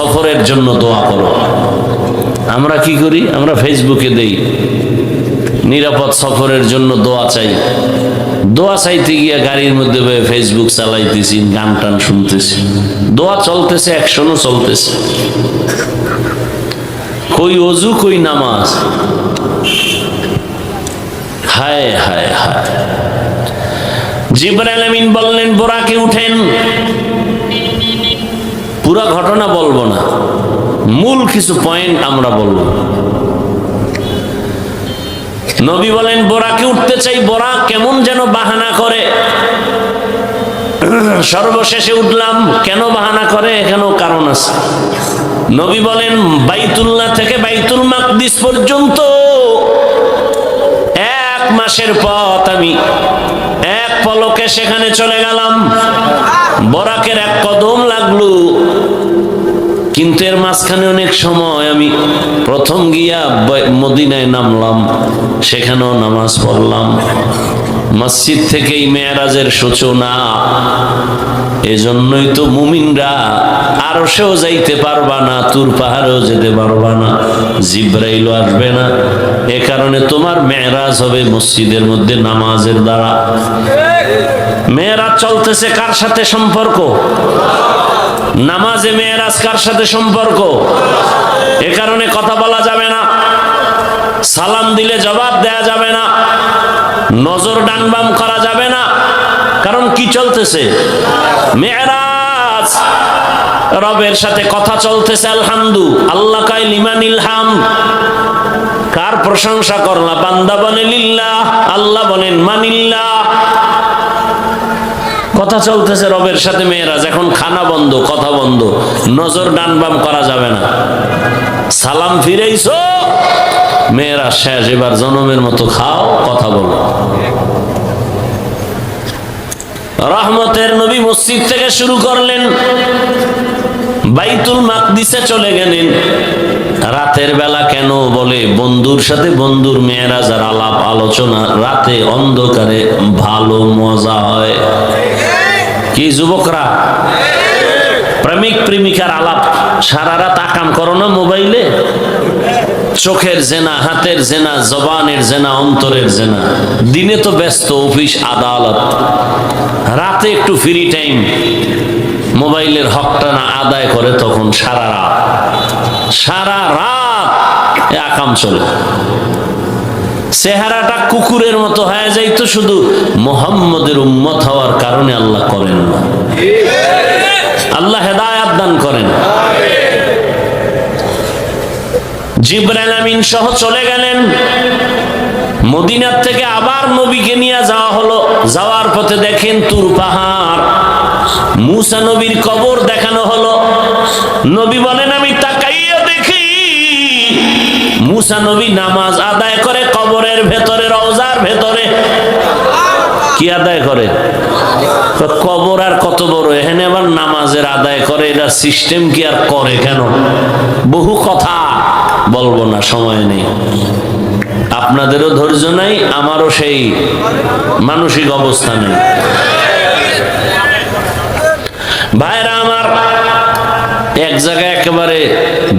সফরের জন্য দোয়া করো। আমরা কি করি? আমরা ফেসবুকে দেই নিরাপদ সফরের জন্য দোয়া চাই। দোয়া চাইতে গিয়া গাড়ির মধ্যে ফেসবুক চালাইতেছি, গান টান শুনতেছি, দোয়া চলতেছে, অ্যাকশনও চলতেছে। কই ওযু, কই নামাজ। হায় হায় হায়। জিবরাইল আমিন বললেন, বোরাকে উঠেন। পুরা ঘটনা বলবো না, মূল কিছু পয়েন্ট আমরা বলবো। নবী বলেন, বোরাকে উঠতে চাই। বোরা কেমন যেন বাহানা করে। সর্বশেষে উঠলাম। কেন বাহানা করে? এখানেও কারণ আছে। নবী বলেন, বাইতুল্লাহ থেকে বাইতুল মাকদিস পর্যন্ত 1 মাসের পথ আমি এক পলকে সেখানে চলে গেলাম। বোরাকের 1 কদম লাগলো, কিন্তু এর মাঝখানে অনেক সময় আমি প্রথম গিয়া মদিনায় নামলাম, সেখানেও নামাজ পড়লাম। মসজিদ থেকেই মেরাজের সূচনা। এজন্যই তো মুমিনরা আরশেও যাইতে পারবা না, তুর পাহাড়েও যেতে পারবা না, জিবরাইলও আসবে না। এ কারণে তোমার মেরাজ হবে মসজিদের মধ্যে নামাজের দ্বারা। মেরাজ চলতেছে কার সাথে সম্পর্ক? নামাজে মেরাজ কার সাথে সম্পর্ক? এ কারণে কথা বলা যাবে না, সালাম দিলে জবাব দেয়া যাবে না, নজর ডানবাম করা যাবে না। কারণ কি চলতেছে? মেরাজ। রবের সাথে কথা চলতেছে। আলহামদু আল্লাহ কাই লিমানিল হামদ। কার প্রশংসা করলা? বান্দা বলে লিল্লাহ, আল্লাহ বলেন মানিল্লাহ। কথা চলতেছে রবের সাথে মেরাজ। এখন খানা বন্ধ, কথা বন্ধ, নজর ডানবাম করা যাবে না। সালাম ফিরাইছো, মেরাজ শেষ, এবার জনমের মতো খাও, কথা বলো। রহমতের নবী মসজিদ থেকে শুরু করলেন, বাইতুল মাকদিসে চলে গেলেন। রাতের বেলা কেন? বলে বন্ধুর সাথে বন্ধুর মেরাজ আর আলাপ আলোচনা রাতে অন্ধকারে ভালো মজা হয়। কি যুবকরা, প্রেমিক প্রেমিকার আলাপ সারা রাত আকাম করো না মোবাইলে? চোখের জেনা, হাতের জেনা, জবানের জেনা, অন্তরের জেনা। দিনে তো ব্যস্ত, অফিস আদালত, রাতে একটু ফ্রি টাইম মোবাইলের হকটা না আদায় করে, তখন সারা রাত আকাম চলে। চেহারাটা কুকুরের মতো হয়ে যাইতো, শুধু মুহাম্মদের উম্মত হওয়ার কারণে আল্লাহ করেন না। আল্লাহ হেদায়েত দান করেন। জিবরাইল আমিন সহ চলে গেলেন। মদিনার থেকে আবার নবীকে নিয়ে যাওয়া হলো। যাওয়ার পথে দেখেন তুর পাহাড়, মুসা নবীর কবর দেখানো হলো। নবী বলেন, আমি তাকাইয়া দেখি মুসা নবী নামাজ আদায় করে কবরের ভেতরে, রওজার ভেতরে। কি আদায় করে? কবর আর কত বড়, এখানে আবার নামাজের আদায় করে। এটা সিস্টেম কি আর করে কেন? বহু কথা বলবো না, সময় নেই। আপনাদেরও ধৈর্য নাই, আমারও সেই মানসিক অবস্থা নেই। ভাইরা আমার, এক জায়গায় একেবারে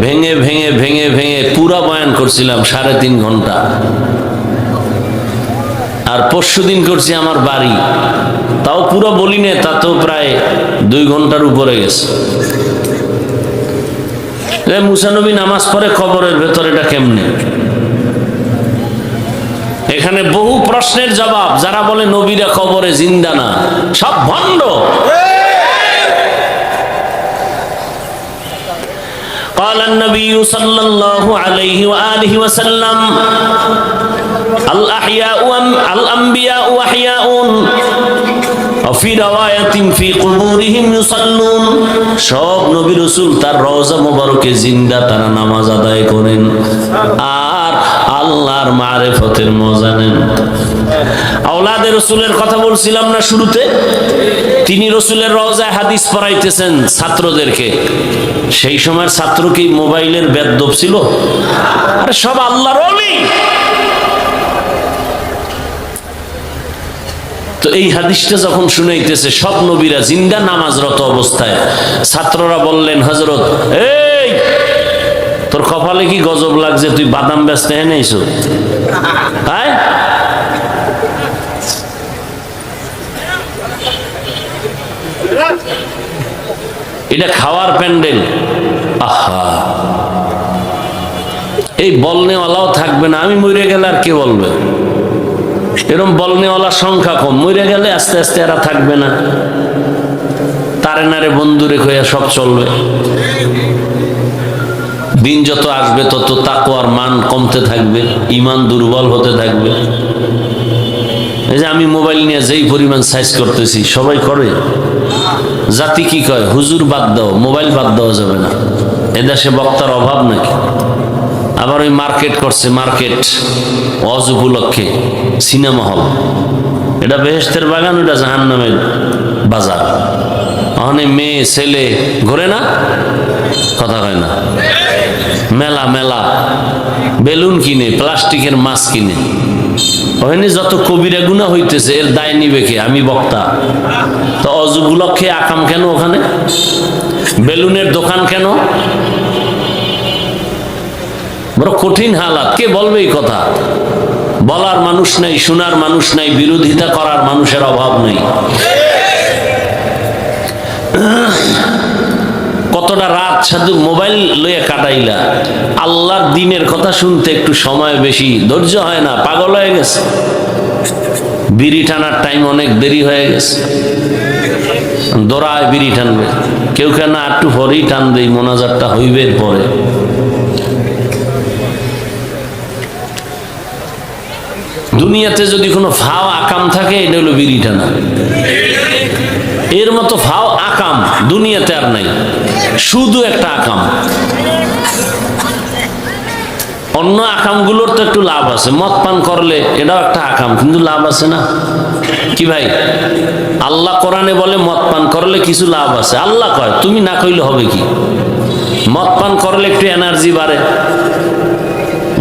ভেঙে ভেঙে ভেঙে ভেঙে পুরা বয়ান করছিলাম 3.5 ঘন্টা। আর পরশুদিন করছি আমার বাড়ি, তাও পুরো বলি না, তা তো প্রায় 2 ঘন্টার উপরে গেছে। মুসা নবী নামাজ পড়ে কবরের ভেতরে, এটা কেমনে? এখানে বহু প্রশ্নের জবাব। যারা বলে নবীরা কবরে জিন্দা না, সব ভণ্ড। قال النبي صلى الله عليه وآله وسلم الأنبياء أحياء وفي رواية في قبورهم يصلون। সব নবী রাসূল তার রওজা মোবারকে জিন্দা, তারা নামাজ আদায় করেন আর আল্লাহর মারিফতের মজা নেন। আওলাদে রাসূলের কথা বলছিলাম না শুরুতে? তিনি রাসূলের রওজায় হাদিস পড়াইতেছেন ছাত্রদেরকে। সেই সময়ের ছাত্র কি মোবাইলের বেদব ছিল? আরে সব আল্লাহর ওলি। তো এই হাদিসটা যখন শুনাইতেছে সব নবীরা জিন্দা নামাজরত অবস্থায়, ছাত্ররা বললেন, হযরত এই তোর কপালে কি গজব লাগছে, তুই বাদাম বেচতে এনেছো? হ্যাঁ, এটা খাওয়ার প্যান্ডেল। আহা, এই বলনেওয়ালাও থাকবে না, আমি মরে গেলে আর কে বলবে? এরকম বলনেওয়ালার সংখ্যা কম, মরে গেলে আস্তে আস্তে এরা থাকবে না, তারে নারে বন্ধু রেখে সব চলবে। দিন যত আসবে তত তাকওয়ার মান কমতে থাকবে, ঈমান দুর্বল হতে থাকবে। এই যে আমি মোবাইল নিয়ে যেই পরিমাণ সাইজ করতেছি, সবাই করে। জাতি কি কয়, হুজুর বাদ দাও, মোবাইল বাদ দেওয়া যাবে না। এদেশে বক্তার অভাব নাকি? আবার ওই মার্কেট করছে, মার্কেট ওয়াজ উপলক্ষে সিনেমা হল। এটা বেহেশতের বাগান, ওটা জাহান্নামের বাজার। ওখানে মেয়ে ছেলে ঘোরে না, কথা হয় না, মেলা মেলা, বেলুন কিনে, প্লাস্টিকের মাছ কিনে। ওখানে যত কবিরা গুনাহ হইতেছে, এর দায় নিবে কে? আমি বক্তা। তো ওয়াজ উপলক্ষে আকাম কেন ওখানে? বেলুনের দোকান কেন? বড় কঠিন হালাত। কে বলবে এই কথা? বলার মানুষ নাই, শোনার মানুষ নাই, বিরোধিতা করার মানুষের অভাব নেই। কতটা রাত সাধু মোবাইল লইয়া কাটাইলা, আল্লাহর দিনের কথা শুনতে একটু সময় বেশি, ধৈর্য হয় না, পাগল হয়ে গেছে। বিড়ি টানার টাইম অনেক দেরি হয়ে গেছে, দৌড়ায় বিড়ি টানবে। কেউ কেন একটু পরেই টানবে, মোনাজাতটা হইবে পরে। দুনিয়াতে যদি কোনো ফাও আকাম থাকে, এটা হলো বিড়ি টানা। এর মতো ফাও আকাম দুনিয়াতে আর নাই, শুধু একটা আকাম। অন্য আকামগুলোর তো একটু লাভ আছে, মদ পান করলে এটাও একটা আকাম, কিন্তু লাভ আছে না কি ভাই? আল্লাহ কোরআনে বলে মদ পান করলে কিছু লাভ আছে। আল্লাহ কয়, তুমি না কইলে হবে কি? মদ পান করলে একটু এনার্জি বাড়ে,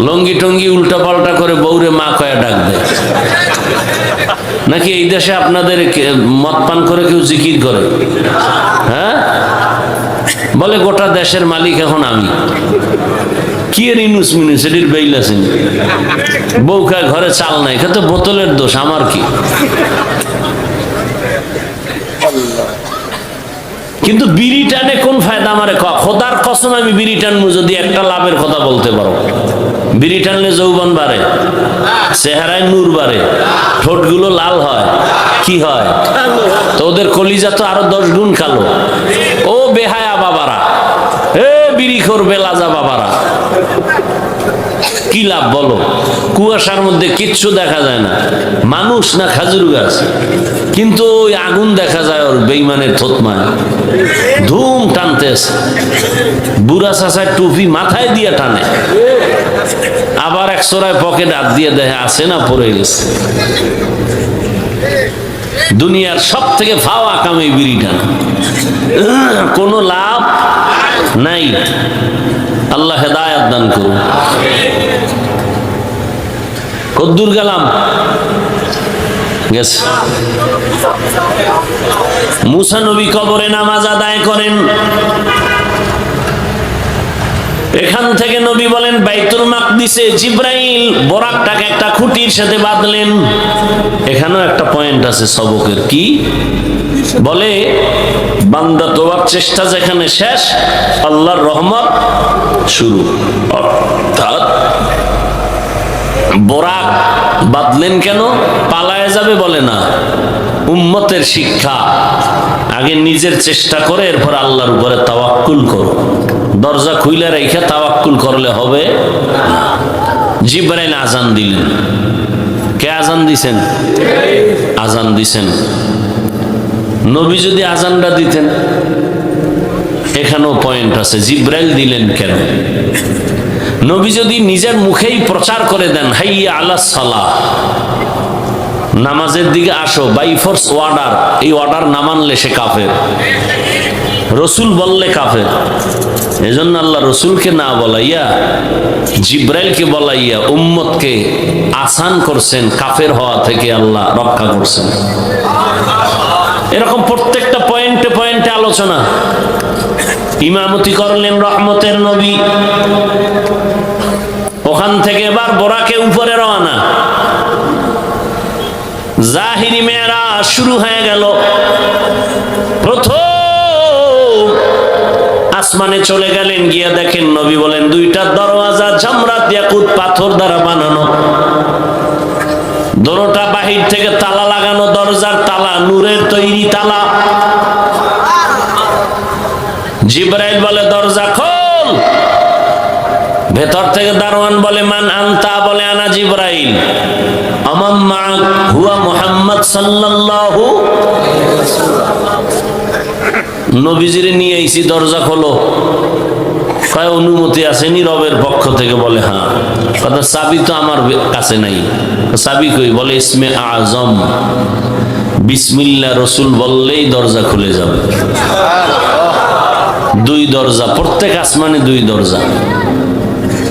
লঙ্গি টঙ্গি উল্টা পাল্টা করে বউরে মা কয়া ডাক দেয়। নাকি এই দেশে আপনাদের মদ পান করে কেউ জিকির করে? হ্যাঁ, বলে গোটা দেশের মালিক এখন আমি। কি এর ইনুস মিনুস, এটির বেইল আছেন। বউ খায়, ঘরে চাল নাই, খেতে বোতলের দোষ, আমার কি? কিন্তু বিড়ি টানে কোন ফায়দা? আমারে খোদার কসম, আমি বিড়ি টানবো যদি একটা লাভের কথা বলতে পারো। বিড়ি টানলে যৌবন বাড়ে, চেহারায় নূর বাড়ে, ঠোঁটগুলো লাল হয়, কি হয়? তো ওদের কলিজা তো আরো 10 গুণ কালো। ও বেহায়া বাবারা, এ বিড়িখোর বেলাজা বাবারা, কি লাভ বলো? কুয়াশার মধ্যে কিচ্ছু দেখা যায় না, মানুষ না খাজুর গাছ, কিন্তু ওই আগুন দেখা যায় ওর বেইমানের থতমায়, ধুম টানতেছে। বুড়া চাচার টুপি মাথায় দিয়ে টানে, আবার এক চোরায় পকেট হাত দিয়ে দেখে আছে না পড়ে গেছে। দুনিয়ার সব থেকে ফাও আকাম এই বিড়ি টানা, কোনো লাভ নাই। আল্লাহ হেদায়েত দান করুন। কদ্দুর গেলাম, গেছে। মুসা নবী কবরে নামাজ আদায় করেন। এখান থেকে নবী বলেন বাইতুল মাকদিসে জিব্রাইল বোরাকটাকে একটা খুঁটির সাথে বাঁধলেন। এখানেও একটা পয়েন্ট আছে সবকের। কি বলে? বান্দা তোবার চেষ্টা যেখানে শেষ, আল্লাহর রহমত শুরু। অর্থাৎ বোরাক বাঁধলেন কেন? পালায়ে যাবে বলে না, উম্মতের শিক্ষা। আগে নিজের চেষ্টা করে এরপর আল্লাহর উপরে তাওয়াক্কুল করো। দরজা খুইলা রেখে তাওয়াক্কুল করলে হবে না। জিবরাইল আজান দিলেন। কে আজান দিছেন? আজান দিছেন। নবী যদি আজানটা দিতেন, এখানেও পয়েন্ট আছে, জিবরাইল দিলেন কেন? নবী যদি নিজের মুখেই প্রচার করে দেন, হাইয়া আলাস সালাহ, নামাজের দিকে আসো, বাই ফোর্স অর্ডার, এই অর্ডার না মানলে সে কাফের। রসুল বললে কাফের। এজন্য আল্লাহ রসুলকে না বলাইয়া জিব্রাইলকে বলাইয়া উম্মতকে আসান করছেন, কাফের হওয়া থেকে আল্লাহ রক্ষা করছেন। এরকম প্রত্যেকটা পয়েন্টে পয়েন্টে আলোচনা। ইমামতি করলেন রহমতের নবী, ওখান থেকে এবার বোরাকে উপরে রওনা। জাহিরি মেরাজ শুরু হয়ে গেল। প্রথম আসমানে চলে গেলেন, গিয়া দেখেন নবী বলেন দুইটা দরওয়াজা জামরাত ইয়াকুত পাথর দ্বারা বানানো, দোনোটা বাহির থেকে তালা লাগানো, দরজার তালা নূরের তৈরি তালা। জিবরাইল বলে দরজা খোল। ভেতর থেকে দারোয়ান বলে মান আনতা, বলে আনা জিবরাইল। আমান মাআক হুয়া মুহাম্মদ সাল্লাল্লাহু। নবীজিরে নিয়ে আইছি, দরজা খোলো। কয় অনুমতি আসেনি রবের পক্ষ থেকে? বলে হ্যাঁ। কথা চাবি তো আমার কাছে নাই। চাবি কই? বলে ইসমে আজম বিসমিল্লাহ রসুল বললেই দরজা খুলে যাবে। দুই দরজা, প্রত্যেক আসমানে দুই দরজা।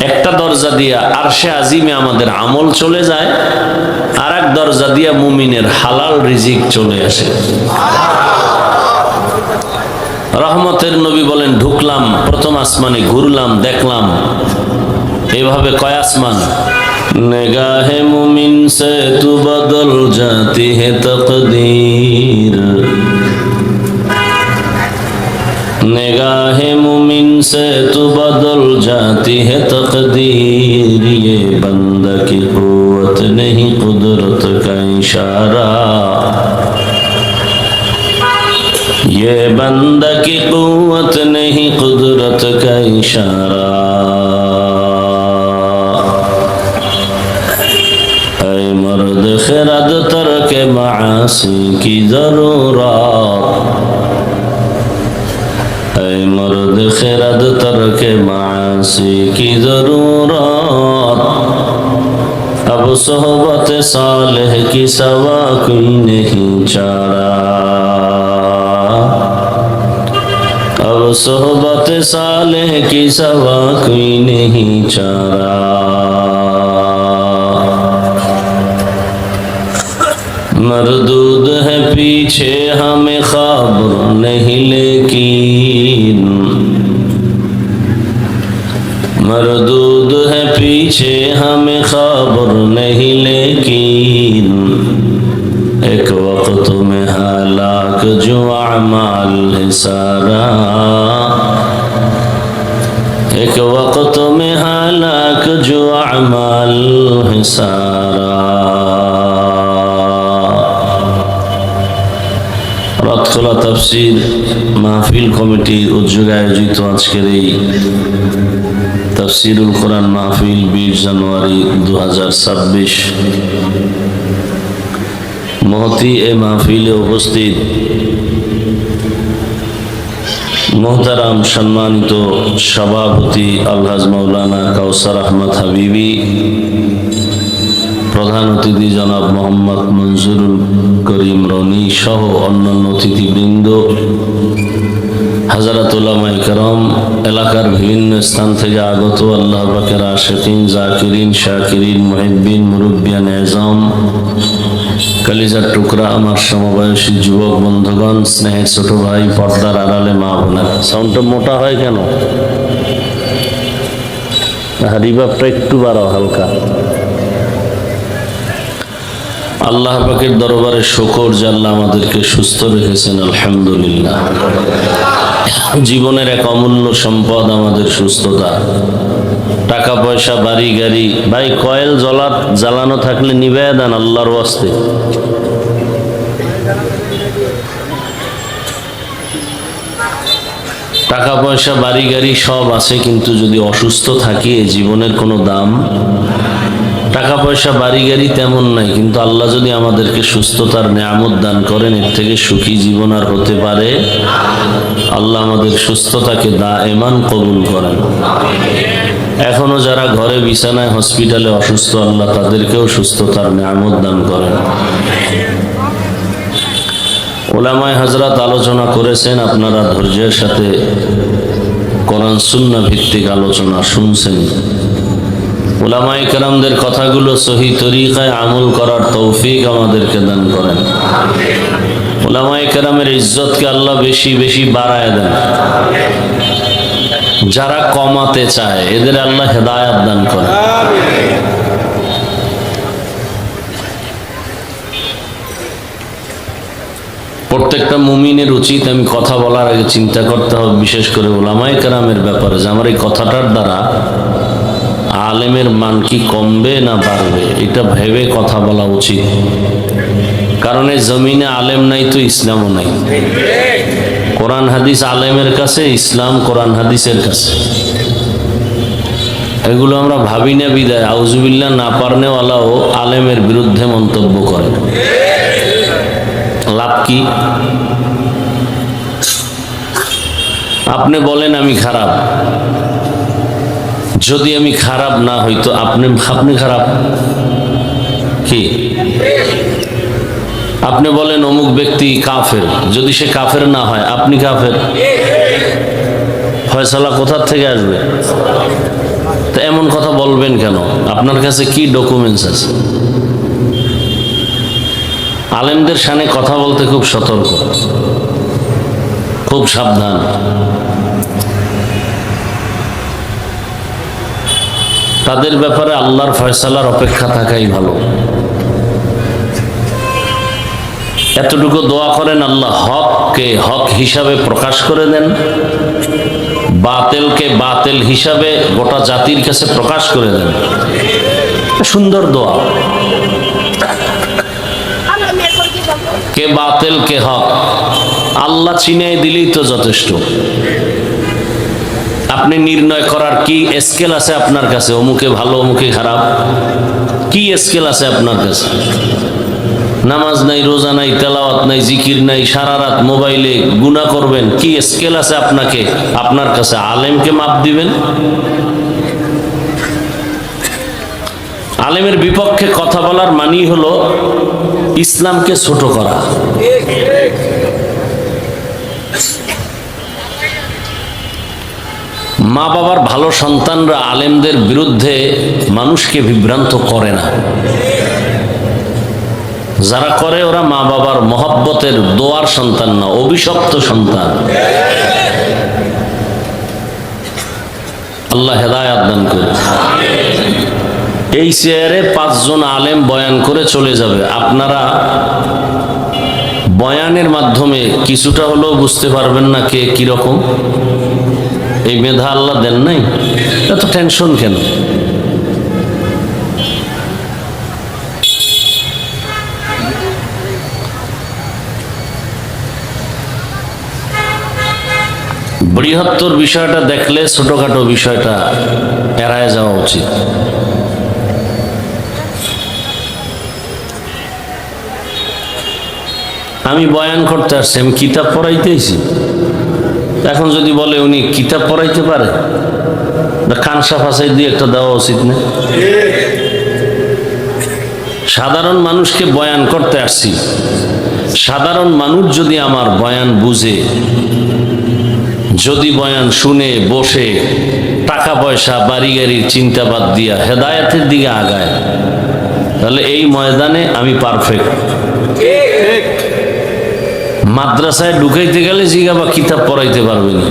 একটা দরজা দিয়া আরশে আজিমে আমাদের আমল চলে যায়, আর এক দরজা দিয়া মুমিনের হালাল রিজিক চলে আসে। রহমতের নবী বলেন ঢুকলাম, প্রথম আসমানে ঘুরলাম, দেখলাম এভাবে কয় আসমান। নিগাহে মুমিন সে তু বদল জাতি হে তকদীর, निगाहे मुमिन से तू बदल जाती है तकदीर, ये बंदा की कुव्वत नहीं कुदरत का इशारा, ये बंदा की कुव्वत नहीं कुदरत का इशारा। ऐ मर्द खिरद तर्क मासी की जरूरत, मर्द खिरद तरक मासी की जरूरत, अब सोहबत सालेह की सवा कोई नहीं चारा, अब सोहबत सालेह की सवा कोई नहीं चारा। मरदूद है पीछे हमें खबर नहीं लेकिन, मरदूद है पीछे हमें खबर नहीं लेकिन, एक वक्त में हालाक जो अमाल है सारा, एक वक्त में हालाक जो अमाल है सारा। রথখোলা তাফসীর মাহফিল কমিটির উদ্যোগে আয়োজিত আজকের এই তাফসীরুল কোরআন মাহফিল 20 জানুয়ারি 2026 মহতি এ মাহফিলে উপস্থিত মোহতারাম সম্মানিত সভাপতি আলহাজ মাওলানা কাউসার আহমদ হাবিবি, প্রধান অতিথি জনাব মোহাম্মদ মনজুরুল করিম রনি সহ অন্যান্য অতিথিবৃন্দ, হাজারাত উলামায়ে কেরাম, এলাকার বিভিন্ন স্থান থেকে আগত আল্লাহ পাকের আশিকিন, জাকিরিন, শাকিরিন, মুহিব্বিন, মুরব্বিয়ান এজাম, কলিজার টুকরা, আমার সমবয়সী যুবক বন্ধুগণ, স্নেহের ছোট ভাই, পর্দার আড়ালে মা বোনেরা। সাউন্ডটা মোটা হয় কেন? রিভাবটা একটু বাড়াও হালকা। আল্লাহ পাকের দরবারে শুকর যে আল্লাহ আমাদেরকে সুস্থ রেখেছেন, আলহামদুলিল্লাহ। জীবনের এক অমূল্য সম্পদ আমাদের সুস্থতা। টাকা পয়সা, বাড়ি গাড়ি, ভাই কয়েল জ্বালানো থাকলে নিভাইয়া দেন আল্লাহর ওয়াস্তে। টাকা পয়সা, বাড়ি গাড়ি সব আছে, কিন্তু যদি অসুস্থ থাকি এই জীবনের কোনো দাম। টাকা পয়সা, বাড়ি গাড়ি তেমন নাই, কিন্তু আল্লাহ যদি আমাদেরকে সুস্থতার নেয়ামত দান করেন, এর থেকে সুখী জীবন আর হতে পারে? আল্লাহ আমাদের সুস্থতাকে দায়েমান কবুল করেন। এখনো যারা ঘরে বিছানায় হসপিটালে অসুস্থ, আল্লাহ তাদেরকেও সুস্থতার নেয়ামত দান করেন। উলামায়ে হযরত আলোচনা করেছেন, আপনারা ধৈর্যের সাথে কোরআন সুন্নাহ ভিত্তিক আলোচনা শুনছেন। উলামায়ে কেরামদের কথাগুলো সহি তরিকায় আমল করার তৌফিক আমাদেরকে দান করেন। উলামায়ে কেরামের ইজ্জতকে আল্লাহ বেশি বেশি বাড়ায় দেন। যারা কমাতে চায় এদের আল্লাহ হেদায়েত দান করেন। প্রত্যেকটা মুমিনের উচিত, আমি কথা বলার আগে চিন্তা করতে হবে, বিশেষ করে উলামায়ে কেরামের ব্যাপারে, যে আমার এই কথাটার দ্বারা আলেমের মান কি কমবে না বাড়বে, এটা ভেবে কথা বলা উচিত। কারণ এই জমিনে আলেম নাই তো ইসলামও নাই। কোরআন হাদিস আলেমের কাছে, ইসলাম কোরআন হাদিসের কাছে। এগুলো আমরা ভাবি না বিদায় আউযুবিল্লাহ না পারনেওয়ালাও আলেমের বিরুদ্ধে মন্তব্য করে। লাভ কি? আপনি বলেন আমি খারাপ, যদি আমি খারাপ না হইতো আপনি খারাপ কি? আপনি বলেন অমুক ব্যক্তি কাফের, যদি সে কাফের না হয় আপনি কাফের, ফয়সালা কোথার থেকে আসবে? তো এমন কথা বলবেন কেন? আপনার কাছে কি ডকুমেন্টস আছে? আলেমদের সামনে কথা বলতে খুব সতর্ক, খুব সাবধান। তাদের ব্যাপারে আল্লাহর ফয়সালার অপেক্ষা থাকাই ভালো। এতটুকু দোয়া করেন, আল্লাহ হককে হক হিসাবে প্রকাশ করে দেন, বাতিলকে বাতিল হিসাবে গোটা জাতির কাছে প্রকাশ করে দেন। সুন্দর দোয়া। কে বাতিল কে হক আল্লাহ চিনিয়ে দিলেই তো যথেষ্ট। আপনি নির্ণয় করার কি স্কেল আছে আপনার কাছে? অমুকে ভালো অমুকে খারাপ, কি স্কেল আছে আপনার কাছে? নামাজ নাই, রোজা নাই, তেলাওয়াত নাই, জিকির নাই, সারা রাত মোবাইলে গুনাহ করবেন, কি স্কেল আছে আপনার কাছে? আলেমকে মাপ দিবেন? আলেমের বিপক্ষে কথা বলার মানেই হলো ইসলামকে ছোট করা। মা বাবার ভালো সন্তানরা আলেমদের বিরুদ্ধে মানুষকে বিভ্রান্ত করে না। যারা করে ওরা মা বাবার মহব্বতের দোয়ার সন্তান না, অভিশপ্ত সন্তান। আল্লাহ হেদায়েত দান করুন। এই চেয়ারে 5 জন আলেম বয়ান করে চলে যাবে, আপনারা বয়ানের মাধ্যমে কিছুটা হলেও বুঝতে পারবেন না কে কিরকম। এই মেধা আল্লাহ দেন নাই, এত টেনশন কেন? বৃহত্তর বিষয়টা দেখলে ছোটখাটো বিষয়টা এড়ায় যাওয়া উচিত। আমি বয়ান করতে আসছি, আমি কিতাব পড়াইতেছি। এখন যদি বলে উনি কিতাব পড়াইতে পারে, কানসা ফাঁসাই দিয়ে একটা দেওয়া উচিত না? সাধারণ মানুষকে বয়ান করতে আসছি, সাধারণ মানুষ যদি আমার বয়ান বুঝে, যদি বয়ান শুনে বসে টাকা পয়সা বাড়ি গাড়ির চিন্তা বাদ দিয়া হেদায়েতের দিকে আগায়, তাহলে এই ময়দানে আমি পারফেক্ট। মাদ্রাসায় ঢুকাইতে গেলে জিজ্ঞাসা কিতাব পড়াইতে পারবে না।